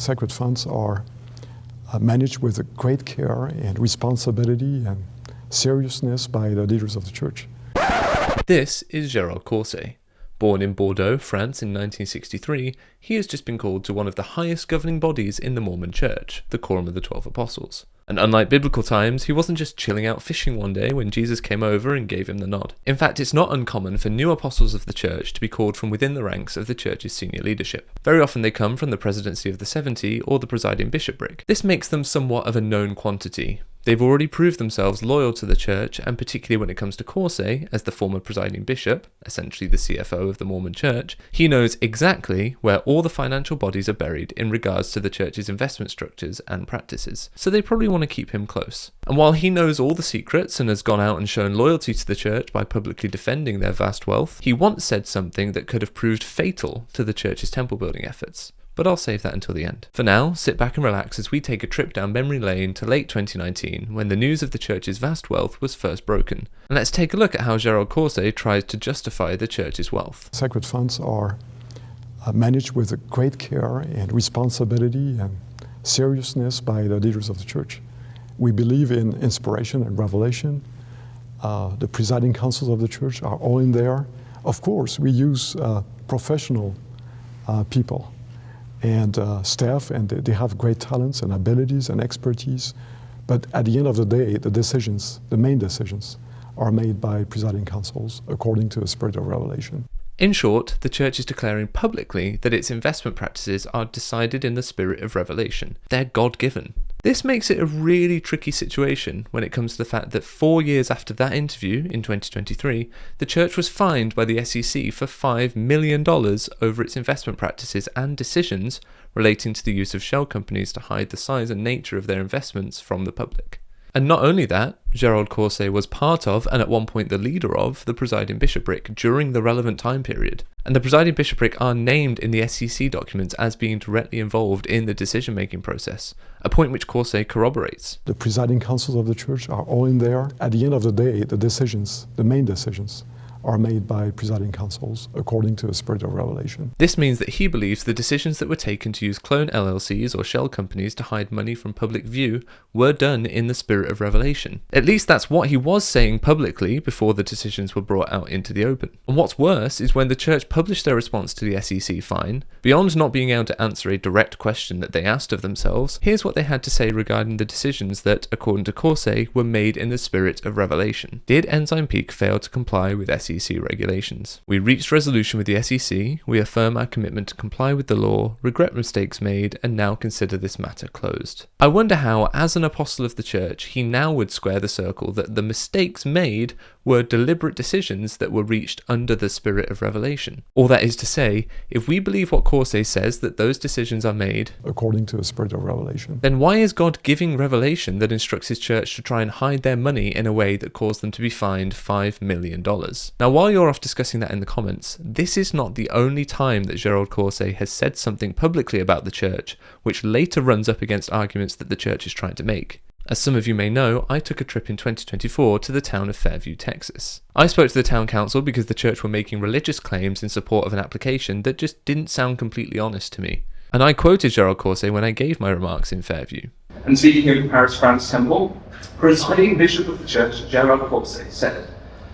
Sacred funds are managed with great care and responsibility and seriousness by the leaders of the church. This is Gerald Caussé. Born in Bordeaux, France in 1963, he has just been called to one of the highest governing bodies in the Mormon Church, the Quorum of the 12 Apostles. And unlike biblical times, he wasn't just chilling out fishing one day when Jesus came over and gave him the nod. In fact, it's not uncommon for new apostles of the church to be called from within the ranks of the church's senior leadership. Very often they come from the presidency of the 70 or the presiding bishopric. This makes them somewhat of a known quantity. They've already proved themselves loyal to the church, and particularly when it comes to Caussé, as the former presiding bishop, essentially the CFO of the Mormon Church, he knows exactly where all the financial bodies are buried in regards to the church's investment structures and practices, so they probably want to keep him close. And while he knows all the secrets and has gone out and shown loyalty to the church by publicly defending their vast wealth, he once said something that could have proved fatal to the church's temple building efforts. But I'll save that until the end. For now, sit back and relax as we take a trip down memory lane to late 2019 when the news of the church's vast wealth was first broken. And let's take a look at how Gerald Caussé tries to justify the church's wealth. Sacred funds are managed with great care and responsibility and seriousness by the leaders of the church. We believe in inspiration and revelation. The presiding councils of the church are all in there. Of course, we use professional people and staff, and they have great talents and abilities and expertise. But at the end of the day, the main decisions, are made by presiding councils according to the spirit of revelation. In short, the church is declaring publicly that its investment practices are decided in the spirit of revelation. They're God-given. This makes it a really tricky situation when it comes to the fact that 4 years after that interview, in 2023, the church was fined by the SEC for $5 million over its investment practices and decisions relating to the use of shell companies to hide the size and nature of their investments from the public. And not only that, Gerald Caussé was part of, and at one point the leader of, the presiding bishopric during the relevant time period. And the presiding bishopric are named in the SEC documents as being directly involved in the decision-making process, a point which Caussé corroborates. The presiding councils of the church are all in there. At the end of the day, the main decisions, are made by presiding councils according to the spirit of revelation. This means that he believes the decisions that were taken to use clone LLCs or shell companies to hide money from public view were done in the spirit of revelation. At least that's what he was saying publicly before the decisions were brought out into the open. And what's worse is when the church published their response to the SEC fine, beyond not being able to answer a direct question that they asked of themselves, here's what they had to say regarding the decisions that, according to Caussé, were made in the spirit of revelation. Did Ensign Peak fail to comply with SEC regulations? We reached resolution with the SEC, we affirm our commitment to comply with the law, regret mistakes made, and now consider this matter closed. I wonder how, as an apostle of the church, he now would square the circle that the mistakes made were deliberate decisions that were reached under the spirit of revelation. Or that is to say, if we believe what Caussé says that those decisions are made according to the spirit of revelation, then why is God giving revelation that instructs his church to try and hide their money in a way that caused them to be fined $5 million? Now, while you're off discussing that in the comments, this is not the only time that Gerald Caussé has said something publicly about the church which later runs up against arguments that the church is trying to make. As some of you may know, I took a trip in 2024 to the town of Fairview, Texas. I spoke to the town council because the church were making religious claims in support of an application that just didn't sound completely honest to me. And I quoted Gerald Caussé when I gave my remarks in Fairview. And speaking of Paris France Temple, Presiding Bishop of the church, Gerald Caussé, said,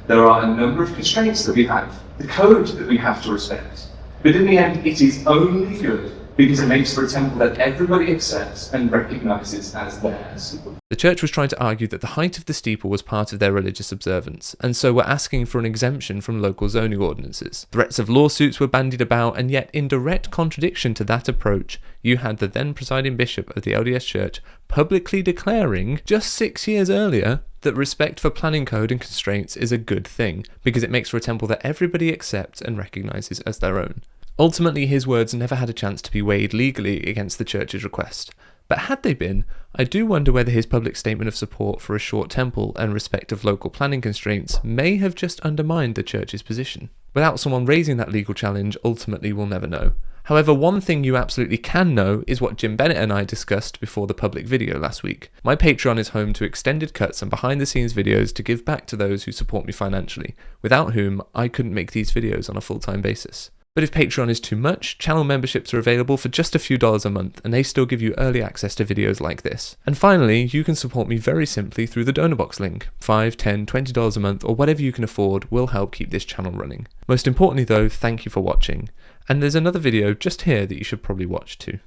"There are a number of constraints that we have, the code that we have to respect. But in the end, it is only good because it makes for a temple that everybody accepts and recognizes as theirs." The church was trying to argue that the height of the steeple was part of their religious observance, and so were asking for an exemption from local zoning ordinances. Threats of lawsuits were bandied about, and yet in direct contradiction to that approach, you had the then presiding bishop of the LDS Church publicly declaring, just 6 years earlier, that respect for planning code and constraints is a good thing, because it makes for a temple that everybody accepts and recognizes as their own. Ultimately, his words never had a chance to be weighed legally against the church's request. But had they been, I do wonder whether his public statement of support for a short temple and respect of local planning constraints may have just undermined the church's position. Without someone raising that legal challenge, ultimately we'll never know. However, one thing you absolutely can know is what Jim Bennett and I discussed before the public video last week. My Patreon is home to extended cuts and behind the scenes videos to give back to those who support me financially, without whom I couldn't make these videos on a full-time basis. But if Patreon is too much, channel memberships are available for just a few dollars a month, and they still give you early access to videos like this. And finally, you can support me very simply through the donor box link. $5, $10, $20 a month, or whatever you can afford will help keep this channel running. Most importantly though, thank you for watching. And there's another video just here that you should probably watch too.